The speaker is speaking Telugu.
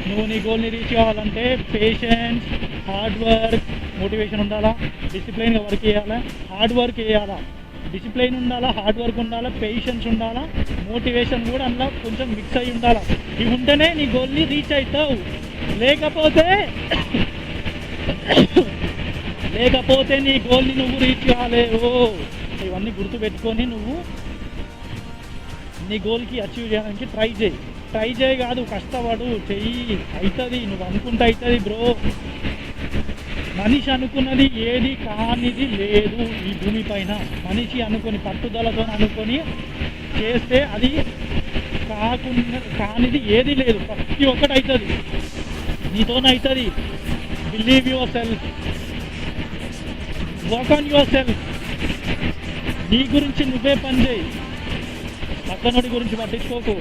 నువ్వు నీ గోల్ని రీచ్ కావాలంటే పేషెన్స్, హార్డ్ వర్క్, మోటివేషన్ ఉండాలా, డిసిప్లైన్గా వర్క్ చేయాలా, హార్డ్ వర్క్ చేయాలా, డిసిప్లైన్ ఉండాలా, హార్డ్ వర్క్ ఉండాలా, పేషెన్స్ ఉండాలా, మోటివేషన్ కూడా అందులో కొంచెం మిక్స్ అయి ఉండాలా. ఇవి ఉంటేనే నీ గోల్ని రీచ్ అవుతావు. లేకపోతే నీ గోల్ని నువ్వు రీచ్ కాలేవు. ఇవన్నీ గుర్తుపెట్టుకొని నువ్వు నీ గోల్కి అచీవ్ చేయడానికి ట్రై చేయి కాదు, కష్టపడు, చెయ్యి, అవుతుంది. నువ్వు అనుకుంటే అవుతుంది బ్రో. మనిషి అనుకున్నది ఏది కానిది లేదు ఈ భూమిపైన. మనిషి అనుకొని పట్టుదలతో అనుకొని చేస్తే అది కానిది ఏది లేదు. ప్రతి ఒక్కటి అవుతుంది, నీతోనే అవుతుంది. Believe your self, work on your self. నీ గురించి నువ్వే పని చేయి, పక్కనోడి గురించి పట్టించుకోకు.